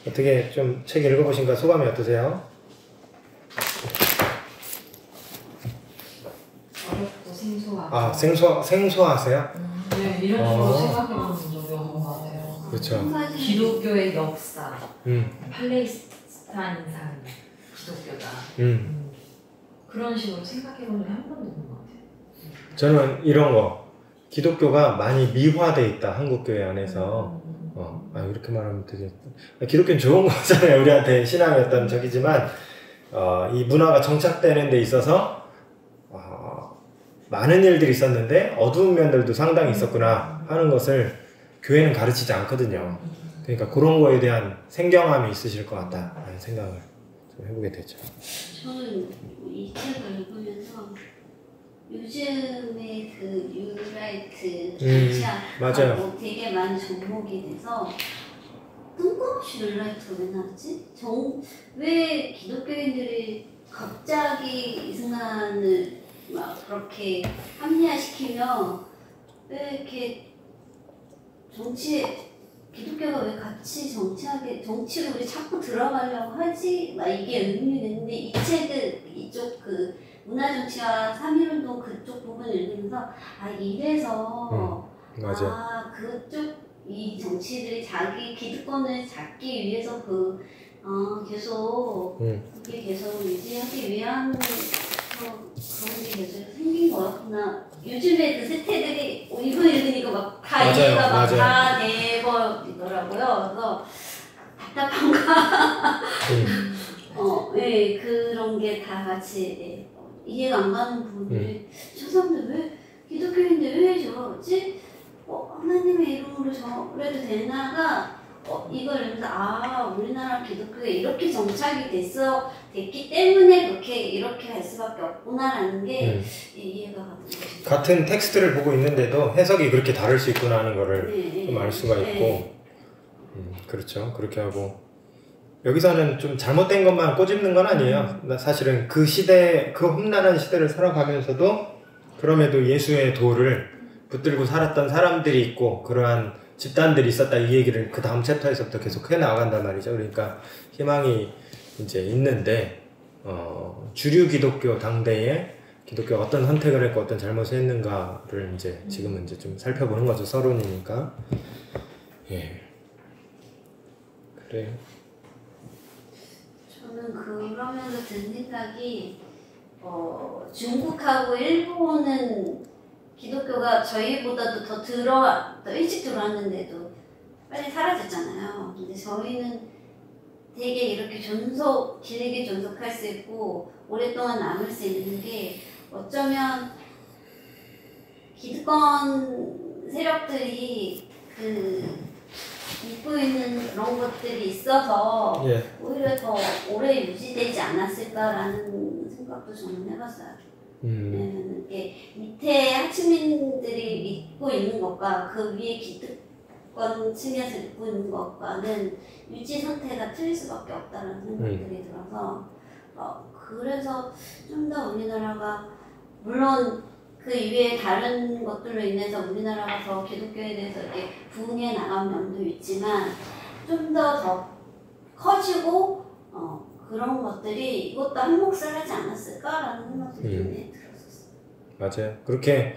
어떻게 좀 책 읽어보신가 소감이 어떠세요? 어렵고 생소하고. 아, 생소하세요? 네, 이런 식으로 생각해보는 적이 없는 것 같아요. 그렇죠. 기독교의 역사, 팔레스타인산 기독교다. 그런 식으로 생각해본 적이 한 번도 없는 것 같아요. 저는 이런 거, 기독교가 많이 미화돼 있다, 한국교회 안에서. 이렇게 말하면 되게, 기독교는 좋은 거잖아요. 우리한테 신앙의 어떤 적이지만, 이 문화가 정착되는 데 있어서, 많은 일들이 있었는데, 어두운 면들도 상당히 있었구나 하는 것을 교회는 가르치지 않거든요. 그러니까 그런 거에 대한 생경함이 있으실 것 같다라는 생각을 좀 해보게 되죠. 저는 이 책을 읽으면서 요즘에 그 뉴라이트 맞아요. 되게 많이 접목이 돼서 뜬금없이 뉴라이트가 왜 나왔지? 왜 기독교인들이 갑자기 이 순간을 막 그렇게 합리화시키며 왜 이렇게 기독교가 왜 같이 정치로 우리 자꾸 들어가려고 하지? 막 이게 의문이 됐는데 이 책은 이쪽 그 문화정치와 3.1운동 그쪽 부분을 읽으면서 이래서 그쪽 이 정치들이 자기 기득권을 잡기 위해서 계속 그게 계속 유지하기 위한 그런 게 계속 생긴 거였구나. 요즘에 그 세태들이 이거 읽으니까 막 다 이해가 막 다 돼버리더라고요. 그래서 답답한가. 네, 그런 게 다 같이 이해가 안 가는 부분들이 저 사람들 왜 기독교인들 왜 저러지? 하나님의 이름으로 저래도 되나가 이걸 읽으면서 우리나라 기독교에 이렇게 정착이 됐기 때문에 이렇게 할 수밖에 없구나라는 게 이해가 가는 거죠. 같은 텍스트를 보고 있는데도 해석이 그렇게 다를 수 있구나 하는 거를 좀 알 수가 있고 그렇죠. 그렇게 하고 여기서는 좀 잘못된 것만 꼬집는 건 아니에요. 사실은 그 시대, 그 험난한 시대를 살아가면서도 그럼에도 예수의 도를 붙들고 살았던 사람들이 있고 그러한 집단들이 있었다 이 얘기를 그 다음 챕터에서부터 계속 해나간단 말이죠. 그러니까 희망이 이제 있는데 주류 기독교 당대에 기독교가 어떤 선택을 했고 어떤 잘못을 했는가를 이제 지금은 이제 좀 살펴보는 거죠. 서론이니까. 예. 그래요. 저는 그러면서 든 생각이 중국하고 일본은 기독교가 저희보다도 더 일찍 들어왔는데도 빨리 사라졌잖아요. 근데 저희는 되게 이렇게 길게 존속할 수 있고 오랫동안 남을 수 있는 게 어쩌면 기득권 세력들이 입고 있는 그런 것들이 있어서 오히려 더 오래 유지되지 않았을까라는 생각도 저는 해봤어요. 이게 밑에 하층민들이 믿고 있는 것과 그 위에 기득권 측면에서 믿고 있는 것과는 유지 상태가 틀릴 수밖에 없다는 생각들이 들어서 그래서 좀 더 우리나라가 물론 그 이외에 다른 것들로 인해서 우리나라가 더 기독교에 대해서 이렇게 부흥해 나간 면도 있지만 좀 더 커지고 그런 것들이 이것도 한 몫을 하지 않았을까라는 생각도 좀 들었었어요. 맞아요. 그렇게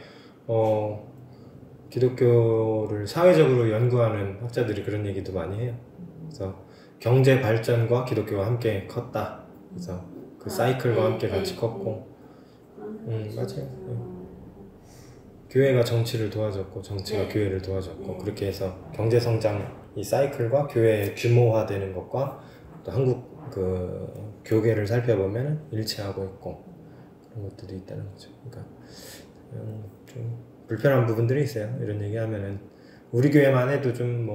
기독교를 사회적으로 연구하는 학자들이 그런 얘기도 많이 해요. 그래서 경제 발전과 기독교가 함께 컸다. 그래서 그 사이클과 함께 같이 컸고, 맞아요. 교회가 정치를 도와줬고 정치가 교회를 도와줬고 그렇게 해서 경제 성장 이 사이클과 교회의 규모화되는 것과 또 한국 그 교계를 살펴보면 일치하고 있고 그런 것들이 있다는 거죠. 그러니까 좀 불편한 부분들이 있어요. 이런 얘기하면은 우리 교회만 해도 좀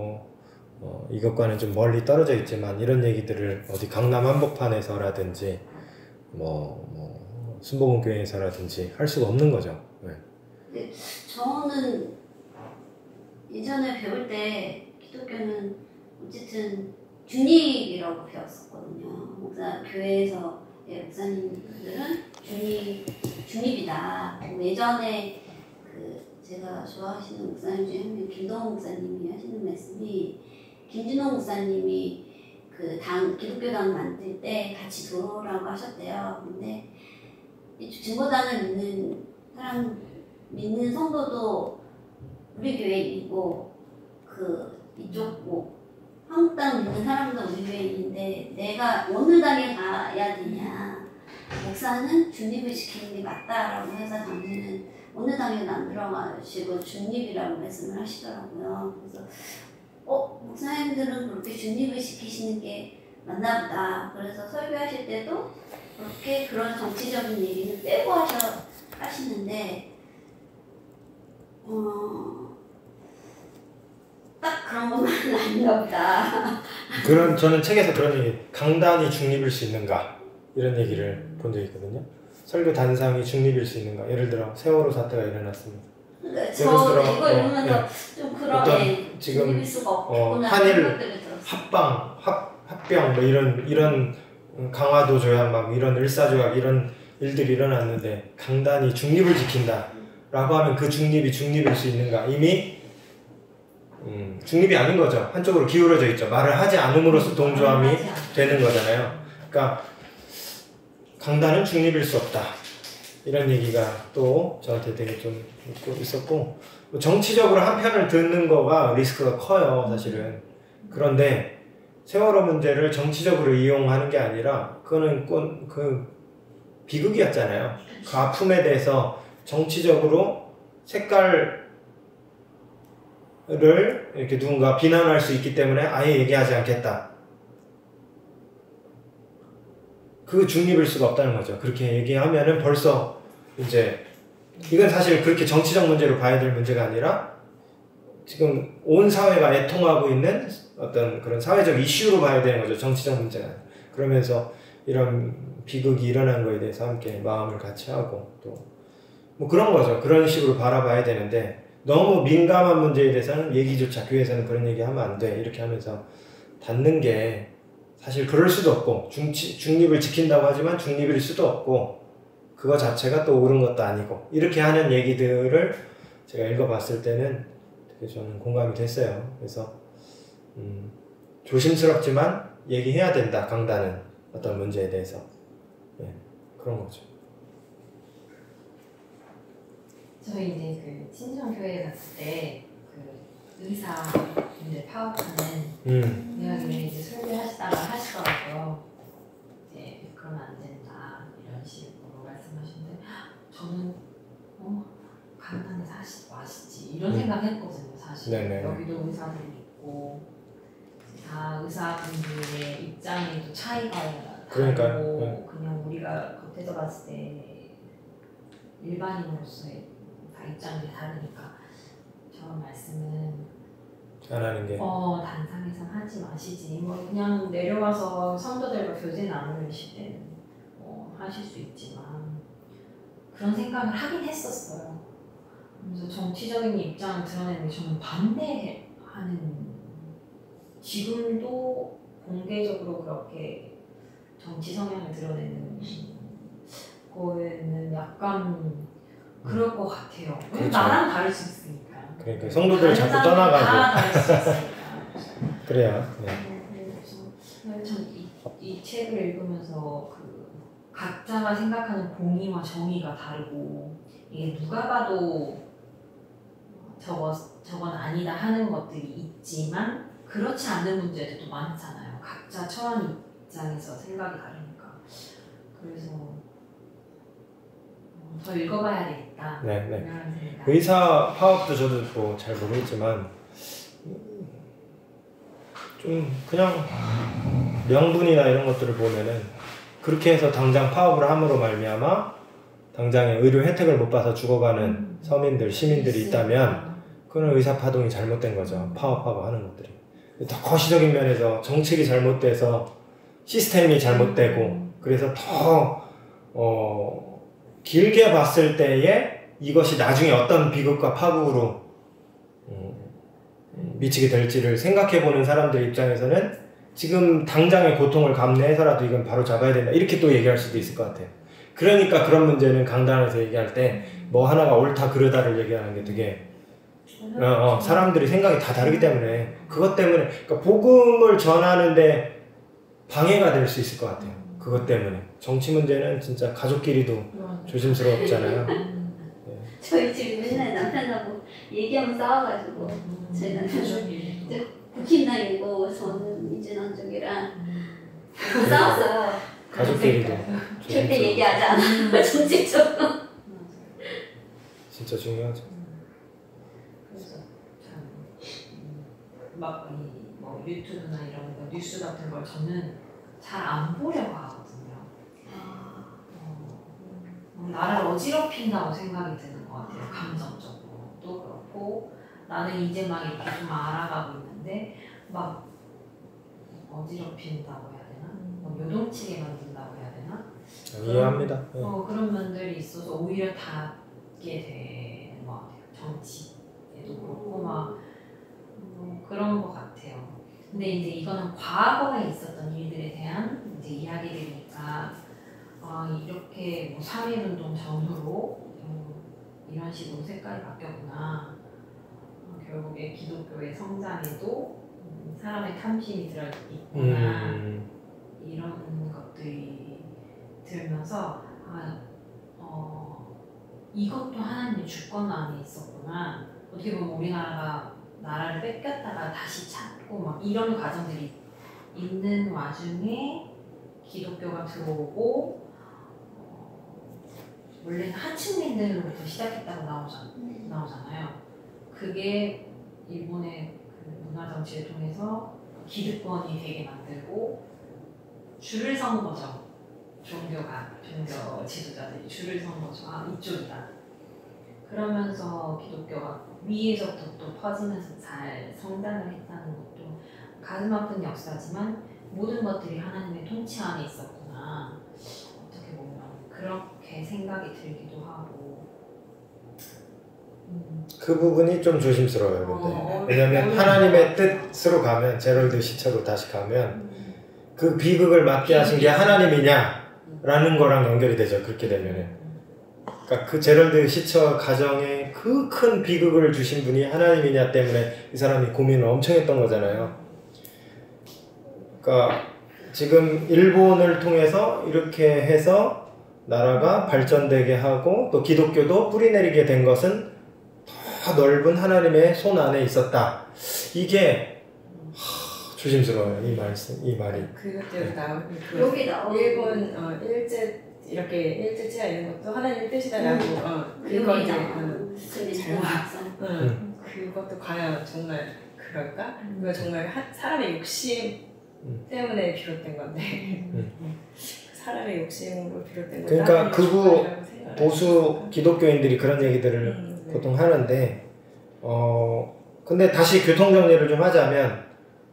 이것과는 좀 멀리 떨어져 있지만 이런 얘기들을 어디 강남 한복판에서라든지 순복음교회에서라든지 할 수가 없는 거죠. 네, 저는 예전에 배울 때 기독교는 어쨌든 중립이라고 배웠었거든요. 교회에서 목사님들은 중립이다. 예전에 제가 좋아하시는 목사님 중에 한 명 김동호 목사님이 하시는 말씀이 김진호 목사님이 그 기독교당 만들 때 같이 들어오라고 하셨대요. 근데 증거당을 믿는 성도도 우리 교회이고 이쪽 한국당 믿는 사람도 우리 교회인데 내가 어느 당에 가야 되냐. 목사는 중립을 지키는 게 맞다라고 해서 당신은 어느 당에도 안 들어가시고 중립이라고 말씀을 하시더라고요. 그래서 목사님들은 그렇게 중립을 지키시는 게 맞나 보다. 그래서 설교하실 때도 그렇게 그런 정치적인 얘기는 빼고 하시는데 딱 그런 것만은 아닌가 보다. 저는 책에서 그런 얘기, 강단이 중립일 수 있는가 이런 얘기를 본 적이 있거든요. 설교 단상이 중립일 수 있는가. 예를 들어 세월호 사태가 일어났습니다. 저 이거 읽으면서 좀 그런 지금 중립일 수가 없구나 한일 합병 뭐 이런 강화도 조약 막 이런 일사조약 이런 일들이 일어났는데 강단이 중립을 지킨다라고 하면 그 중립이 중립일 수 있는가. 이미 중립이 아닌 거죠. 한쪽으로 기울어져 있죠. 말을 하지 않음으로써 동조함이 되는 거잖아요. 그러니까 강단은 중립일 수 없다. 이런 얘기가 또 저한테 되게 좀 있었고, 정치적으로 한 편을 듣는 거가 리스크가 커요, 사실은. 그런데 세월호 문제를 정치적으로 이용하는 게 아니라 그거는 비극이었잖아요. 그 아픔에 대해서 정치적으로 색깔을 이렇게 누군가 비난할 수 있기 때문에 아예 얘기하지 않겠다. 그 중립일 수가 없다는 거죠. 그렇게 얘기하면은 벌써 이제 이건 사실 그렇게 정치적 문제로 봐야 될 문제가 아니라 지금 온 사회가 애통하고 있는 어떤 그런 사회적 이슈로 봐야 되는 거죠. 정치적 문제가. 그러면서 이런 비극이 일어난 거에 대해서 함께 마음을 같이 하고 또 뭐 그런 거죠. 그런 식으로 바라봐야 되는데 너무 민감한 문제에 대해서는 얘기조차 교회에서는 그런 얘기 하면 안 돼. 이렇게 하면서 닫는 게 사실 그럴 수도 없고 중립을 지킨다고 하지만 중립일 수도 없고 그거 자체가 또 옳은 것도 아니고 이렇게 하는 얘기들을 제가 읽어봤을 때는 되게 저는 공감이 됐어요. 그래서 조심스럽지만 얘기해야 된다. 강단은 어떤 문제에 대해서 그런 거죠. 저희 이제 그 친정교회 갔을 때 그 의사분들 파업하는 이야기를 이제 설교하시다가 하시더라고요. 이제 그러면 안 된다 이런 식으로 말씀하시는데 저는 강단에서 하시지 이런 생각했거든요. 사실 네네. 여기도 의사들이 있고 다 의사분들의 입장에도 차이가 다르고 그냥 우리가 겉에서 봤을 때 일반인으로서의 다 입장이 다르니까 저 말씀은 안 하는 게 단상에선 하지 마시지 뭐 그냥 내려와서 성도들과 교제 나누실 때는 하실 수 있지만 그런 생각을 하긴 했었어요. 그래서 정치적인 입장을 드러내는 게 저는 반대하는 지금도 공개적으로 그렇게 정치 성향을 드러내는 거에는 약간 그럴 것 같아요. 그렇죠. 나랑 다를 수 있으니까. 그러니까 성도들 자꾸 떠나가고. 다 다를 수 있으니까. 그래요. 네. 그래서 전 이 책을 읽으면서 그 각자가 생각하는 공의와 정의가 다르고 이게 누가 봐도 저건 아니다 하는 것들이 있지만 그렇지 않은 문제들도 많잖아요. 각자 처한 입장에서 생각이 다르니까. 그래서 더 읽어봐야 되겠다. 네. 의사 파업도 저도 뭐 잘 모르겠지만 좀 그냥 명분이나 이런 것들을 보면은 그렇게 해서 당장 파업을 함으로 말미암아 당장의 의료 혜택을 못 받아서 죽어가는 서민들, 시민들이 있다면 그건 의사 파동이 잘못된 거죠. 파업하고 하는 것들이. 더 거시적인 면에서 정책이 잘못돼서 시스템이 잘못되고 그래서 더 길게 봤을 때에 이것이 나중에 어떤 비극과 파국으로 미치게 될지를 생각해보는 사람들 입장에서는 지금 당장의 고통을 감내해서라도 이건 바로 잡아야 된다 이렇게 또 얘기할 수도 있을 것 같아요. 그러니까 그런 문제는 강단에서 얘기할 때 뭐 하나가 옳다 그르다를 얘기하는 게 되게 사람들이 생각이 다 다르기 때문에 그것 때문에 그러니까 복음을 전하는데 방해가 될 수 있을 것 같아요. 그것 때문에. 정치 문제는 진짜 가족끼리도 조심스럽잖아요. 네. 저희 집이 맨날 남편하고 얘기하면 싸워가지고 저희 남편은 국힘당이고 저는 민주당 쪽이랑 싸웠어요. 가족끼리도 절대 얘기하지 않아. 정치적으로. 진짜 중요하죠. 그래서 막 뭐 유튜브나 이런 거 뉴스 같은 걸 저는 잘 안 보려고 하거든요. 나를 어지럽힌다고 생각이 드는 것 같아요. 감정적으로 또 그렇고 나는 이제 막 이렇게 좀 알아가고 있는데 막 어지럽힌다고 해야 되나? 요동치게 만든다고 해야 되나? 이해합니다. 그런 면들이 있어서 오히려 닿게 되는 것 같아요. 정치에도 그렇고 막 그런 것 같아요. 근데 이제 이거는 과거에 있었던 일들에 대한 이제 이야기들이니까 이렇게 뭐 3.1운동 전후로 이런 식으로 색깔이 바뀌었구나. 결국에 기독교의 성장에도 사람의 탐심이 들어있구나. 이런 것들이 들면서 이것도 하나님의 주권 안에 있었구나. 어떻게 보면 우리나라가 나라를 뺏겼다가 다시 찾고 막 이런 과정들이 있는 와중에 기독교가 들어오고 원래는 하층민들로부터 시작했다고 나오잖아요. 그게 일본의 그 문화 정치를 통해서 기득권이 되게 만들고 줄을 선 거죠. 종교 지도자들이 줄을 선 거죠. 이쪽이다. 그러면서 기독교가 위에서부터 또 퍼지면서 잘 성장을 했다는 것도 가슴 아픈 역사지만 모든 것들이 하나님의 통치 안에 있었구나. 어떻게 보면 그렇게 생각이 들기도 하고. 그 부분이 좀 조심스러워요. 근데 왜냐하면 하나님의 뜻으로 가면 제럴드 시처로 다시 가면 그 비극을 맞게 하신 게 하나님이냐라는 거랑 연결이 되죠. 그렇게 되면은. 그러니까 그 제럴드 시처 가정에 그 큰 비극을 주신 분이 하나님이냐 때문에 이 사람이 고민을 엄청 했던 거잖아요. 그러니까 지금 일본을 통해서 이렇게 해서 나라가 발전되게 하고 또 기독교도 뿌리내리게 된 것은 더 넓은 하나님의 손 안에 있었다. 이게 조심스러워요. 이 말이. 그것도 나오고 여기 나오고 일본 이렇게 일제치하 이런 것도 하나님의 뜻이다라고 그거 이제 그것도 과연 정말 그럴까? 그거 정말 사람의 욕심 때문에 비롯된 건데 사람의 욕심으로 비롯된 건 그러니까 극우 보수 기독교인들이 그런 얘기들을 보통 하는데 근데 다시 교통정리를 좀 하자면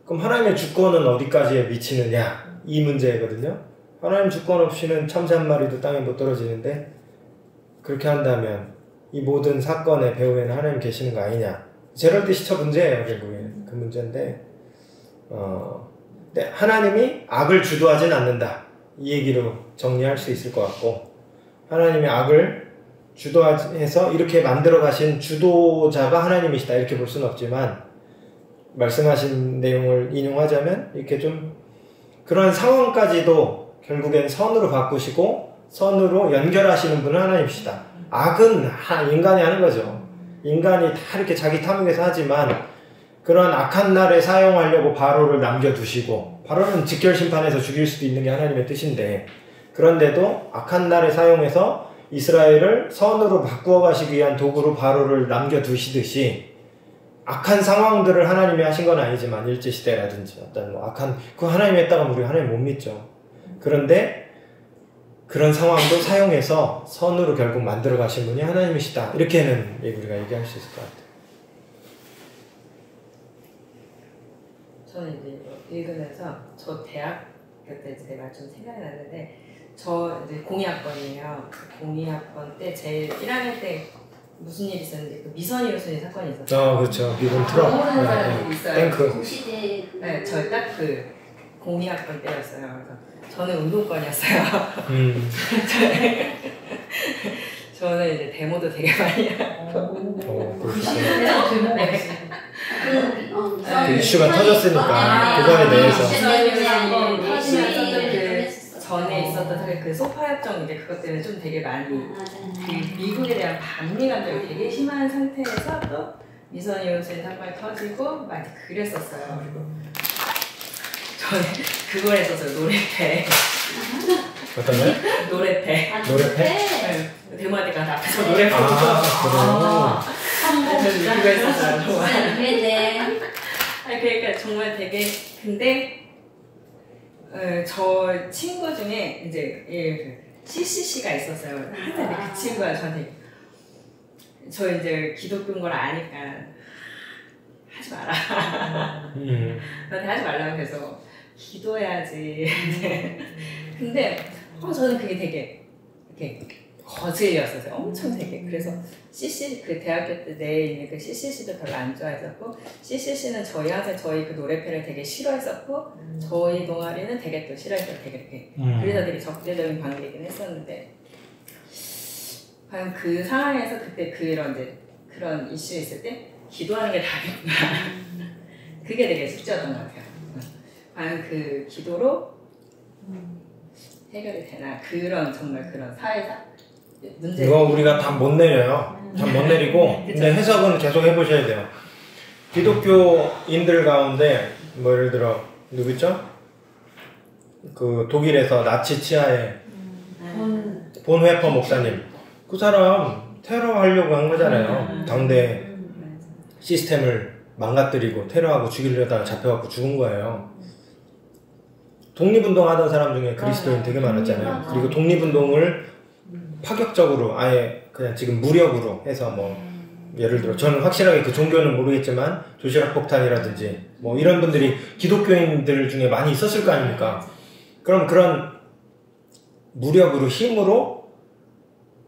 그럼 하나님의 주권은 어디까지에 미치느냐 이 문제거든요. 하나님 주권 없이는 참새 한 마리도 땅에 못 떨어지는데 그렇게 한다면 이 모든 사건의 배후에는 하나님 계시는 거 아니냐. 제럴드 시처 문제예요. 결국에는 그 문제인데 근데 하나님이 악을 주도하진 않는다. 이 얘기로 정리할 수 있을 것 같고 하나님이 악을 주도해서 이렇게 만들어 가신 주도자가 하나님이시다. 이렇게 볼 수는 없지만 말씀하신 내용을 인용하자면 이렇게 좀 그런 상황까지도 결국엔 선으로 바꾸시고 선으로 연결하시는 분은 하나님이시다. 악은 인간이 하는 거죠. 인간이 다 이렇게 자기 탐욕에서 하지만 그런 악한 날에 사용하려고 바로를 남겨두시고 바로는 직결심판에서 죽일 수도 있는 게 하나님의 뜻인데 그런데도 악한 날에 사용해서 이스라엘을 선으로 바꾸어 가시기 위한 도구로 바로를 남겨두시듯이 악한 상황들을 하나님이 하신 건 아니지만 일제시대라든지 어떤 악한 그 하나님이 했다가 우리 하나님 못 믿죠. 그런데 그런 상황도 사용해서 선으로 결국 만들어 가신 분이 하나님이시다. 이렇게는 우리가 얘기할 수 있을 것 같아요. 저는 이제 읽으면서 저 대학교 때 제가 좀 생각이 났는데 저 이제 공이학번이에요. 공이학번 때 제 1학년 때 무슨 일이 있었는지 그 미선이 교수님 사건이 있었어요. 그렇죠. 미군 트럭. 모르는 사람들이 있어요. 탱크. 네, 저 딱 그 공이학번 때였어요. 그래서 저는 운동권이었어요. 저는 이제 데모도 되게 많이 하고. 그 이슈가 터졌으니까 그거에 대해서. 전에 있었던 그 소파 협정 이제 그것 때문에 좀 되게 많이 그 미국에 대한 반미 감정이 되게 심한 상태에서 또 미선이 요새 사건이 터지고 많이 그랬었어요. 그리고 저는 그걸 했었어요. 노래패. 어떤 거요? 노래패. 노래패? 네. 대모한테 가서 앞에서 노래 부르고. 그래요? 그거 했었어요. 정말. 네네. 그러니까 정말 되게 근데 저 친구 중에 이제 CCC가 있었어요. 근데 그 친구가 저한테 저 이제 기독교인 걸 아니까 하지 마라. 나한테 하지 말라고 해서 기도해야지. 근데 저는 그게 되게 이렇게 거슬렸었어요. 엄청 되게. 그래서 CC 그 대학교 때 내에 있는 그 CCC도 별로 안 좋아했었고 CCC는 저희한테 저희 그 노래패를 되게 싫어했었고 저희 동아리는 되게 또 싫어했어요. 되게 이렇게. 그래서 되게 적대적인 관계이긴 했었는데 과연 그 상황에서 그때 그런 이슈 있을 때 기도하는 게 답이구나. 그게 되게 숙제였던 것 같아요. 과연 그 기도로 해결이 되나 정말 그런 사회사 문제. 이거 우리가 답 못 내려요. 답 못 내리고 근데 해석은 계속 해보셔야 돼요. 기독교인들 가운데 뭐 예를 들어 누구 있죠? 그 독일에서 나치 치하의 본회퍼 목사님 그 사람 테러하려고 한 거잖아요. 당대 시스템을 망가뜨리고 테러하고 죽이려다가 잡혀갖고 죽은 거예요. 독립운동 하던 사람 중에 그리스도인 되게 많았잖아요. 그리고 독립운동을 파격적으로 아예 그냥 지금 무력으로 해서 뭐 예를 들어 저는 확실하게 그 종교는 모르겠지만 도시락 폭탄이라든지 뭐 이런 분들이 기독교인들 중에 많이 있었을 거 아닙니까? 그럼 그런 무력으로 힘으로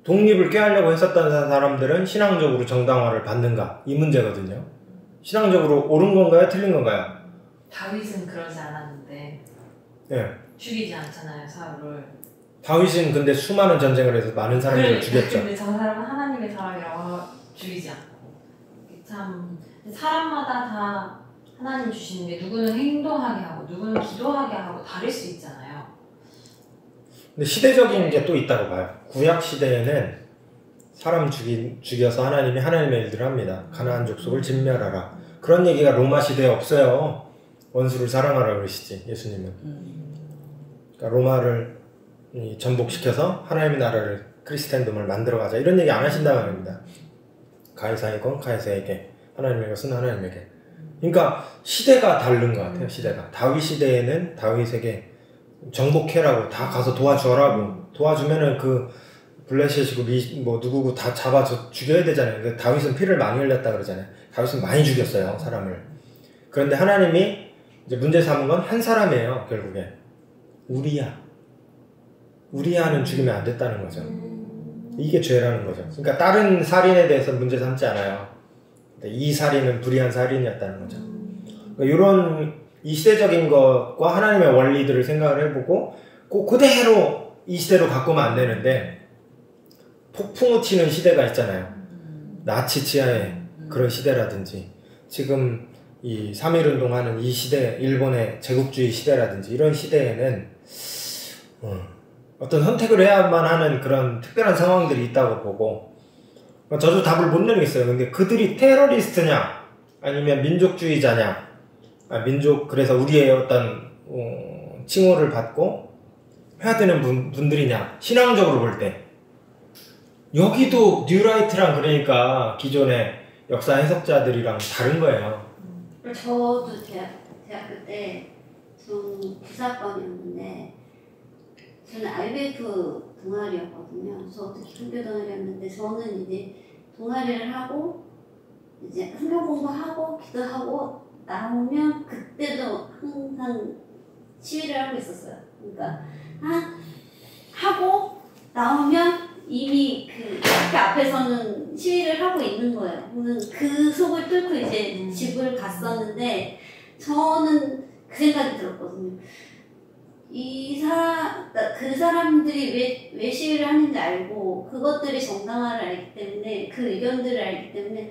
독립을 꾀하려고 했었던 사람들은 신앙적으로 정당화를 받는가? 이 문제거든요. 신앙적으로 옳은 건가요? 틀린 건가요? 다윗은 그러지 않았는데 예. 죽이지 않잖아요, 사울을. 다윗은 근데 수많은 전쟁을 해서 많은 사람들을 죽였죠. 근데 저 사람은 하나님의 사람이라고 죽이지 않고. 참 사람마다 다 하나님 주시는 게 누구는 행동하게 하고 누구는 기도하게 하고 다를 수 있잖아요. 근데 시대적인 게 또 있다고 봐요. 구약 시대에는 사람 죽여서 하나님이 하나님의 일들을 합니다. 가나안 족속을 진멸하라. 그런 얘기가 로마 시대에 없어요. 원수를 사랑하라 그러시지 예수님은. 그러니까 로마를 전복시켜서 하나님의 나라를 크리스텐돔을 만들어가자 이런 얘기 안 하신다고 합니다. 가이사의 건 가이사에게 하나님의 것은 하나님에게. 그러니까 시대가 다른 것 같아요. 시대가 다윗 시대에는 다윗에게 정복해라고 다 가서 도와주라고 도와주면은 그 블레셋이고 뭐 누구고 다 잡아 죽여야 되잖아요. 그러니까 다윗은 피를 많이 흘렸다 그러잖아요. 다윗은 많이 죽였어요 사람을. 그런데 하나님이 이제 문제 삼은 건 한 사람이에요 결국에. 우리야는 죽이면 안 됐다는 거죠. 이게 죄라는 거죠. 그러니까 다른 살인에 대해서 문제 삼지 않아요. 이 살인은 불의한 살인이었다는 거죠. 그러니까 이런 이 시대적인 것과 하나님의 원리들을 생각을 해보고 그대로 이 시대로 바꾸면 안 되는데 폭풍우 치는 시대가 있잖아요. 나치 치하의 그런 시대라든지 지금 이 3.1운동 하는 이 시대, 일본의 제국주의 시대라든지 이런 시대에는 어떤 선택을 해야만 하는 그런 특별한 상황들이 있다고 보고 저도 답을 못 내리겠어요. 근데 그들이 테러리스트냐 아니면 민족주의자냐 그래서 우리의 어떤 칭호를 받고 해야 되는 분들이냐 신앙적으로 볼 때 여기도 뉴라이트랑 그러니까 기존의 역사 해석자들이랑 다른 거예요. 저도 대학교 때 좀 부사관이었는데 저는 IBF 동아리였거든요. 저도 기독교 동아리였는데 저는 이제 동아리를 하고 이제 성경 공부하고 기도하고 나오면 그때도 항상 시위를 하고 있었어요. 그러니까 하고 나오면 이미 그 학교 앞에서는 시위를 하고 있는 거예요. 저는 그 속을 뚫고 이제 집을 갔었는데 저는 그 생각이 들었거든요. 그 사람들이 왜 시위를 하는지 알고 그것들이 정당화를 알기 때문에 그 의견들을 알기 때문에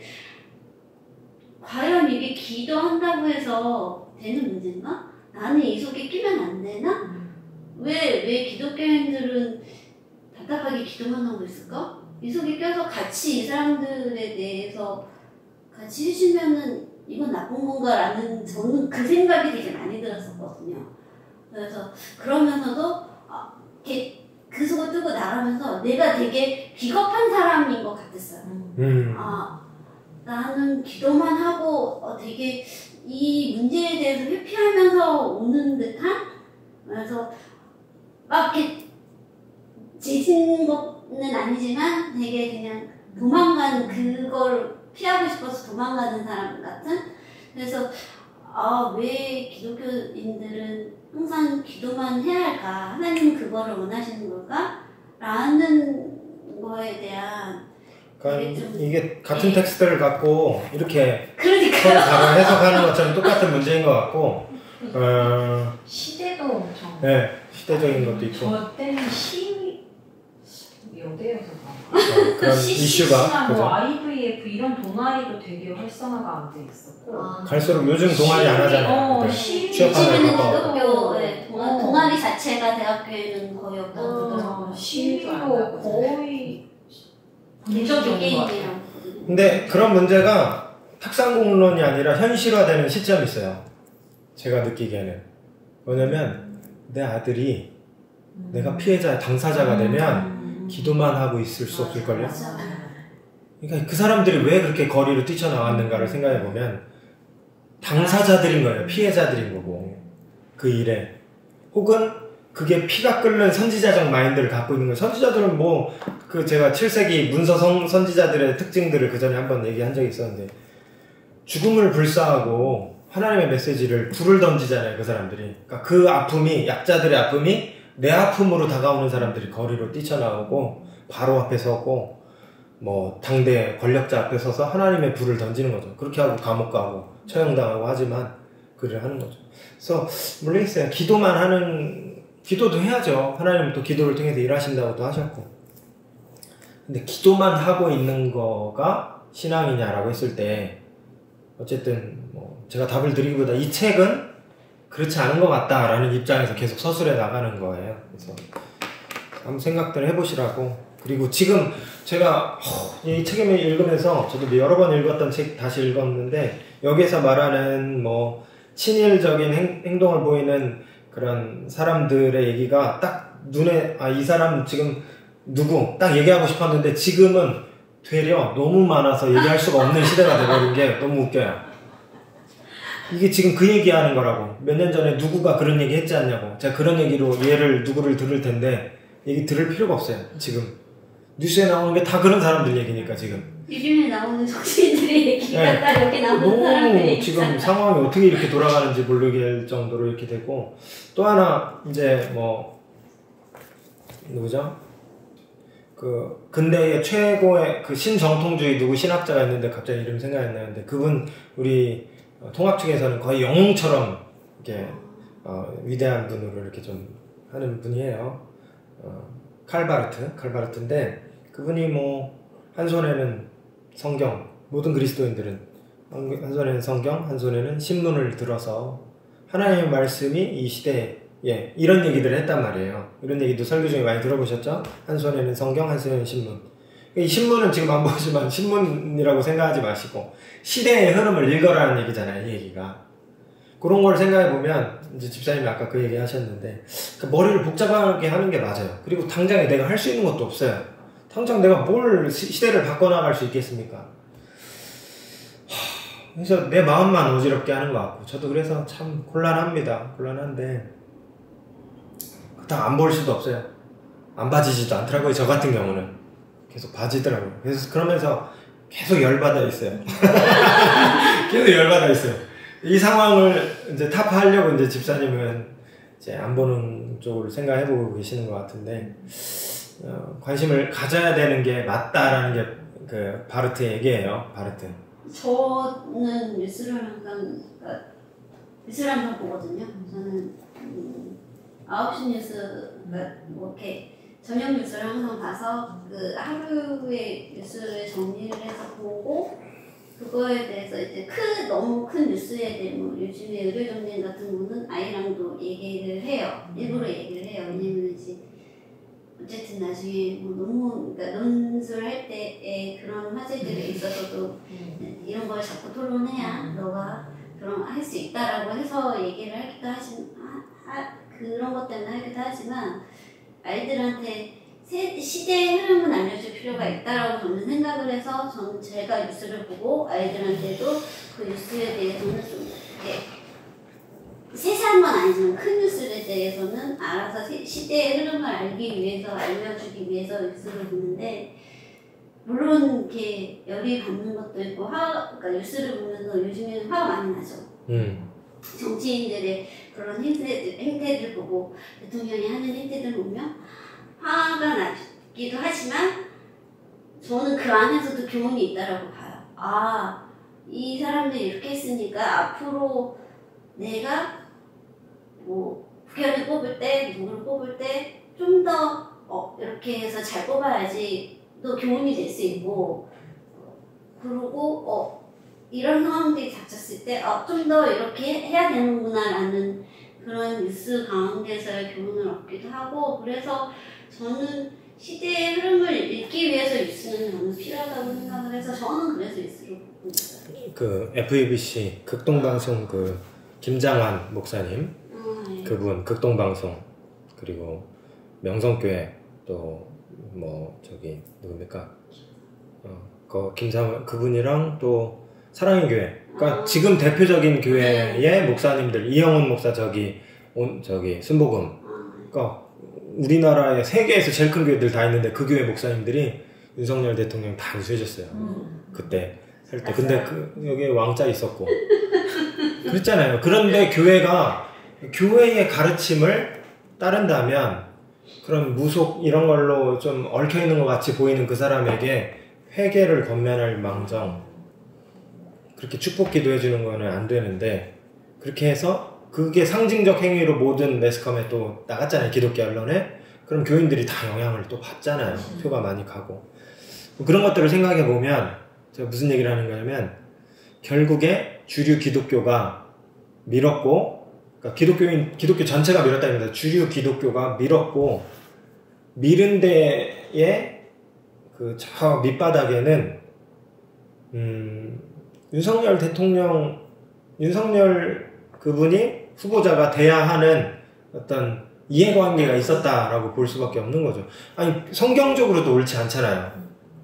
과연 이게 기도한다고 해서 되는 문제인가? 나는 이 속에 끼면 안 되나? 왜 기독교인들은 답답하게 기도만 하고 있을까? 이 속에 껴서 같이 이 사람들에 대해서 같이 해주면은 이건 나쁜 건가라는 저는 그 생각이 되게 많이 들었었거든요. 그래서 그러면서도 이렇게 그 속을 뚫고 나가면서 내가 되게 비겁한 사람인 것 같았어요. 나는 기도만 하고 되게 이 문제에 대해서 회피하면서 오는 듯한? 그래서 막 이렇게 재진 거는 아니지만 되게 그냥 도망가는 그걸 피하고 싶어서 도망가는 사람 같은? 그래서 왜 기독교인들은 항상 기도만 해야 할까? 하나님은 그거를 원하시는 걸까? 라는 거에 대한 그러니까 이게 같은 텍스트를 갖고 이렇게 그러니까요. 서로 다른 해석하는 것처럼 똑같은 문제인 것 같고 시대도 엄청 네, 시대적인 것도 있고 저 때는 시위 여대여서 그런 이슈가 뭐 IVF 이런 동아리도 되게 활성화가 안 돼 있었고 갈수록 요즘 동아리 안 하잖아요. 요즘에는 기독교 동아리 자체가 대학교에는 거의 없다고 시위도 거의 본적인 것 같아요. 근데 그런 문제가 탁상공론이 아니라 현실화되는 시점이 있어요. 제가 느끼기에는. 왜냐면 내 아들이 내가 피해자, 당사자가 되면 기도만 하고 있을 수 없을걸요? 그러니까 그 사람들이 왜 그렇게 거리로 뛰쳐나왔는가를 생각해보면 당사자들인 거예요. 피해자들인 거고. 그 일에. 혹은 그게 피가 끓는 선지자적 마인드를 갖고 있는 거예요. 선지자들은 그 제가 7세기 문서 선지자들의 특징들을 그 전에 한번 얘기한 적이 있었는데 죽음을 불사하고 하나님의 메시지를 불을 던지잖아요. 그 사람들이. 그러니까 그 아픔이, 약자들의 아픔이 내 아픔으로 다가오는 사람들이 거리로 뛰쳐나오고 바로 앞에 서고 당대 권력자 앞에 서서 하나님의 불을 던지는 거죠. 그렇게 하고 감옥 가고 처형당하고 하지만 그를 하는 거죠. 그래서 모르겠어요. 기도도 해야죠. 하나님은 또 기도를 통해서 일하신다고도 하셨고. 근데 기도만 하고 있는 거가 신앙이냐라고 했을 때 어쨌든 제가 답을 드리기보다 이 책은 그렇지 않은 것 같다라는 입장에서 계속 서술해 나가는 거예요. 그래서 한번 생각들 해보시라고. 그리고 지금 제가 이 책을 읽으면서 저도 여러 번 읽었던 책 다시 읽었는데 여기에서 말하는 친일적인 행동을 보이는 그런 사람들의 얘기가 딱 눈에 이 사람 지금 누구 딱 얘기하고 싶었는데 지금은 되려 너무 많아서 얘기할 수가 없는 시대가 돼버린 게 너무 웃겨요. 이게 지금 그 얘기하는 거라고. 몇 년 전에 누구가 그런 얘기 했지 않냐고. 제가 그런 얘기로 누구를 들을 텐데 얘기 들을 필요가 없어요. 지금 뉴스에 나오는 게 다 그런 사람들 얘기니까 지금. 요즘에 나오는 정치인들의 얘기가 딱 여기 나오는 사람들이 지금 상황이 어떻게 이렇게 돌아가는지 모르게 할 정도로 이렇게 되고. 또 하나 이제 누구죠? 그 근대의 최고의 그 신정통주의 누구 신학자가 있는데 갑자기 이름 생각이 안 나는데 그분 우리 통합 측에서는 거의 영웅처럼 이렇게 위대한 분으로 이렇게 좀 하는 분이에요. 칼바르트인데 그분이 한 손에는 성경, 모든 그리스도인들은 한 손에는 성경, 한 손에는 신문을 들어서 하나님의 말씀이 이 시대에 이런 얘기들을 했단 말이에요. 이런 얘기도 설교 중에 많이 들어보셨죠? 한 손에는 성경, 한 손에는 신문. 이 신문은 지금 안 보지만 신문이라고 생각하지 마시고 시대의 흐름을 읽어라는 얘기잖아요. 이 얘기가. 그런 걸 생각해보면 이제 집사님이 아까 그 얘기 하셨는데 머리를 복잡하게 하는 게 맞아요. 그리고 당장에 내가 할 수 있는 것도 없어요. 당장 내가 뭘 시대를 바꿔나갈 수 있겠습니까? 그래서 내 마음만 어지럽게 하는 것 같고 저도 그래서 참 곤란한데 다 안 볼 수도 없어요. 안 봐지지도 않더라고요. 저 같은 경우는 계속 봐지더라고요. 그래서 그러면서 계속 열받아 있어요. 계속 열받아 있어요. 이 상황을 이제 타파하려고 이제 집사님은 이제 안 보는 쪽으로 생각해보고 계시는 것 같은데 관심을 가져야 되는 게 맞다라는 게 그 바르트의 얘기예요. 바르트. 저는 뉴스를 항상 보거든요. 저는 9시 뉴스 이렇게 저녁 뉴스를 항상 봐서 그 하루의 뉴스를 정리를 해서 보고 그거에 대해서 이제 너무 큰 뉴스에 대해 요즘에 의료정신 같은 거는 아이랑도 얘기를 해요. 일부러 얘기를 해요. 어쨌든 나중에 뭐 논문, 그러니까 논술을 할 때에 그런 화제들에 있어서도 이런 걸 자꾸 토론해야 너가 그럼 할 수 있다라고 해서 얘기를 하기도 그런 것 때문에 하기도 하지만 아이들한테 시대의 흐름은 알려줄 필요가 있다라고 저는 생각을 해서 저는 제가 뉴스를 보고 아이들한테도 그 뉴스에 대해서는 좀 세세한 건 아니지만 큰 뉴스에 대해서는 알아서 시대의 흐름을 알기 위해서 알려주기 위해서 뉴스를 보는데 물론 이렇게 열이 받는 것도 있고 그러니까 뉴스를 보면서 요즘에는 화가 많이 나죠. 정치인들의 그런 행태들 보고 대통령이 하는 행태들 보면 화가 나기도 하지만 저는 그 안에서도 교훈이 있다라고 봐요. 이 사람들이 이렇게 했으니까 앞으로 내가 뭐 국회의원을 뽑을 때 누구를 뽑을 때 좀 더 이렇게 해서 잘 뽑아야지 또 교훈이 될 수 있고 그리고 이런 상황들이 닥쳤을 때 좀 더 이렇게 해야 되는구나라는 그런 뉴스 가운데서의 교훈을 얻기도 하고 그래서 저는 시대의 흐름을 읽기 위해서 뉴스는 저는 필요하다고 생각을 해서 저는 그래서 뉴스를 보고 있어요. 그 FEBC 극동방송 그 김장환 목사님 네. 그분 극동방송 그리고 명성교회 또 뭐 저기 누굽니까 그 김장환 그분이랑 또 사랑의 교회 그러니까 지금 대표적인 교회의 목사님들 이영훈 목사 저기 순복음 그러니까 우리나라의 세계에서 제일 큰 교회들 다 있는데 그 교회 목사님들이 윤석열 대통령 다 유수해줬어요. 그때 할 때. 근데 여기에 왕자 있었고 그랬잖아요. 그런데 교회가 교회의 가르침을 따른다면 그런 무속 이런 걸로 좀 얽혀있는 것 같이 보이는 그 사람에게 회개를 권면할 망정 그렇게 축복 기도해주는 거는 안 되는데 그렇게 해서 그게 상징적 행위로 모든 매스컴에 또 나갔잖아요. 기독교 언론에. 그럼 교인들이 다 영향을 또 받잖아요. 표가 많이 가고. 그런 것들을 생각해 보면 제가 무슨 얘기를 하는 거냐면 결국에 주류 기독교가 밀었고 그러니까 기독교 전체가 밀었다입니다. 주류 기독교가 밀었고 밀은 데에 그 저 밑바닥에는 윤석열 그분이 후보자가 돼야 하는 어떤 이해관계가 있었다라고 볼 수밖에 없는 거죠. 아니 성경적으로도 옳지 않잖아요.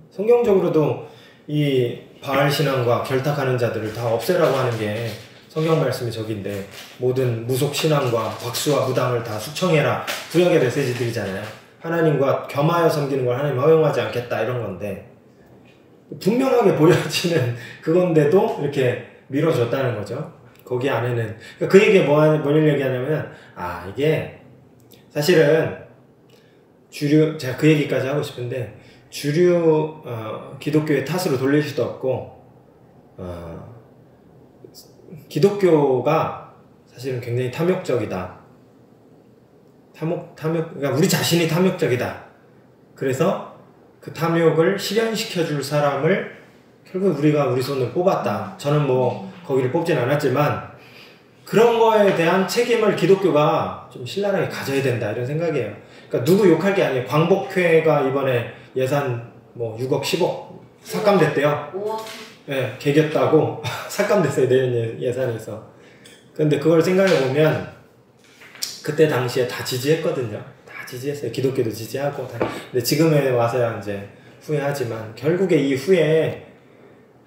성경적으로도 이 바알 신앙과 결탁하는 자들을 다 없애라고 하는 게 성경 말씀이 저기인데 모든 무속 신앙과 박수와 무당을 다 숙청해라 구약의 메시지들이잖아요. 하나님과 겸하여 섬기는 걸 하나님 허용하지 않겠다 이런 건데 분명하게 보여지는 그건데도 이렇게 밀어줬다는 거죠. 거기 안에는 그러니까 그 얘기에 뭘 얘기하냐면 이게 사실은 제가 그 얘기까지 하고 싶은데 주류 기독교의 탓으로 돌릴 수도 없고 기독교가 사실은 굉장히 탐욕적이다. 그러니까 우리 자신이 탐욕적이다. 그래서 그 탐욕을 실현시켜줄 사람을 결국 우리가 우리 손을 뽑았다. 저는 뭐 거기를 뽑진 않았지만 그런 거에 대한 책임을 기독교가 좀 신랄하게 가져야 된다 이런 생각이에요. 그러니까 누구 욕할 게 아니에요. 광복회가 이번에 예산 뭐 6억 10억 삭감됐대요. 5억 네, 개겼다고 삭감됐어요. 내년 예산에서. 근데 그걸 생각해 보면 그때 당시에 다 지지했거든요. 다 지지했어요. 기독교도 지지하고 근데 지금에 와서야 이제 후회하지만 결국에 이 후에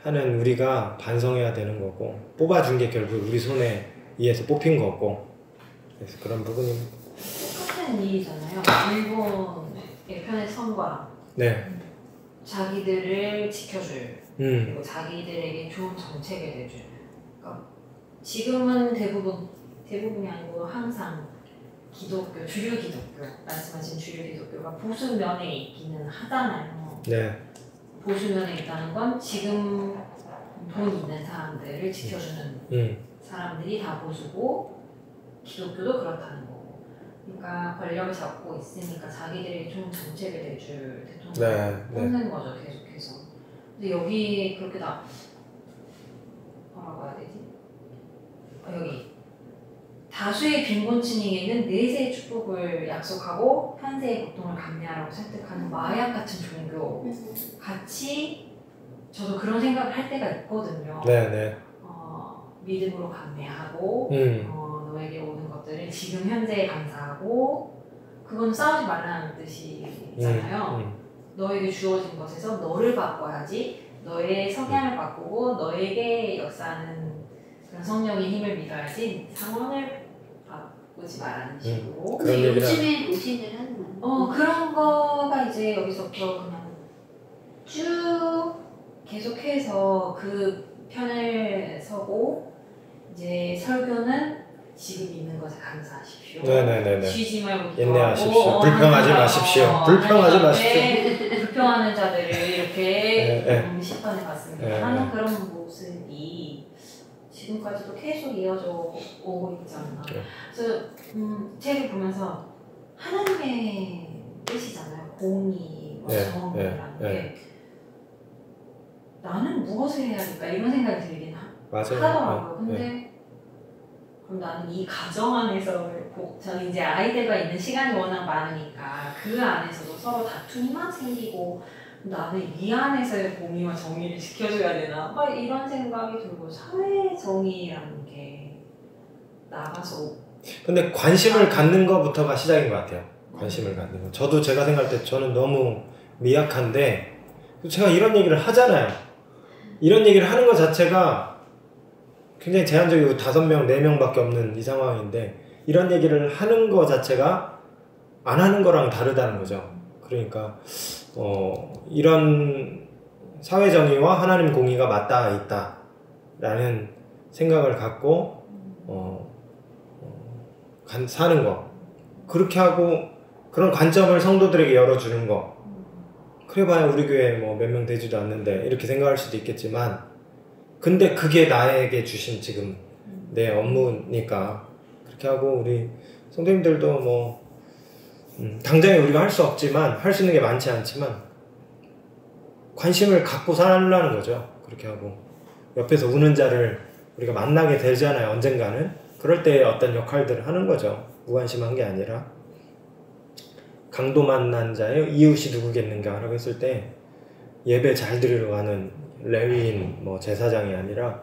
하는 우리가 반성해야 되는 거고 뽑아준 게 결국 우리 손에 의해서 뽑힌 거고 그래서 그런 부분이 똑같은 일이잖아요. 일본 예편의 선과 자기들을 지켜줄 그리고 자기들에게 좋은 정책을 내줄 그러니까 지금은 대부분이 아니고 항상 기독교, 주류 기독교 말씀하신 주류 기독교가 보수면에 있기는 하잖아요. 보수면에 있다는 건 지금 돈 있는 사람들을 지켜주는 사람들이 다 보수고 기독교도 그렇다는 거고 그러니까 권력을 잡고 있으니까 자기들이 좀 정책을 내줄 대통령을 뽑는 거죠. 계속해서. 근데 여기 그렇게 뭐라고 해야 되지? 여기 다 다수의 빈곤층에게는 내세의 축복을 약속하고 현세의 고통을 감내하라고 설득하는 마약 같은 종교 같이 저도 그런 생각을 할 때가 있거든요. 네네. 믿음으로 감내하고 너에게 오는 것들을 지금 현재에 감사하고 그건 싸우지 말라는 뜻이잖아요. 너에게 주어진 것에서 너를 바꿔야지 너의 성향을 바꾸고 너에게 역사하는 그런 성령의 힘을 믿어야지 상황을 바꾸지 말라는 식으로. 근데 요즘에 도시들 하는 말. 그런 거가 이제 여기서부터 그냥 쭉 계속해서 그 편을 서고 이제 설교는 지금 있는 것에 감사하십시오. 네네네네. 쉬지 말고 인내하십시오. 불평하지 마십시오. 불평하지 마십시오. 불평하는 자들을 이렇게 네. 심판에 갔습니다. 하는 그런 모습이 지금까지도 계속 이어져 오고 있잖아. 그래서 책을 보면서 하나님의 뜻이잖아요. 공의와 정의라는 게 나는 무엇을 해야 할까 이런 생각이 들긴 하더라고요. 근데 그럼 나는 이 가정 안에서 저는 이제 아이들과 있는 시간이 워낙 많으니까 그 안에서도 서로 다툼이 막 생기고 나는 이 안에서의 공의와 정의를 지켜줘야 되나 막 이런 생각이 들고 사회 정의라는 게 나가서 근데 관심을 갖는 것부터가 시작인 것 같아요. 관심을 갖는 거. 저도 제가 생각할 때 저는 너무 미약한데 제가 이런 얘기를 하잖아요. 이런 얘기를 하는 것 자체가 굉장히 제한적이고 5명, 4명밖에 없는 이 상황인데 이런 얘기를 하는 것 자체가 안 하는 거랑 다르다는 거죠. 그러니까 이런 사회정의와 하나님 공의가 맞닿아 있다 라는 생각을 갖고 사는 거, 그렇게 하고 그런 관점을 성도들에게 열어주는 거, 그래봐야 우리 교회 뭐 몇 명 되지도 않는데 이렇게 생각할 수도 있겠지만 근데 그게 나에게 주신 지금 내 업무니까 그렇게 하고 우리 성도님들도 뭐 당장에 우리가 할 수 없지만 할 수 있는 게 많지 않지만 관심을 갖고 살라는 거죠. 그렇게 하고 옆에서 우는 자를 우리가 만나게 되잖아요. 언젠가는. 그럴 때 어떤 역할들을 하는 거죠. 무관심한 게 아니라 강도 만난 자의 이웃이 누구겠는가 라고 했을 때 예배 잘 드리러 가는 레위인 뭐 제사장이 아니라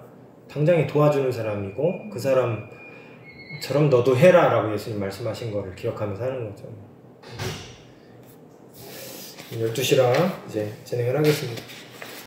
당장에 도와주는 사람이고 그 사람처럼 너도 해라 라고 예수님 말씀하신 거를 기억하면서 하는 거죠. 12시라 이제 진행을 하겠습니다.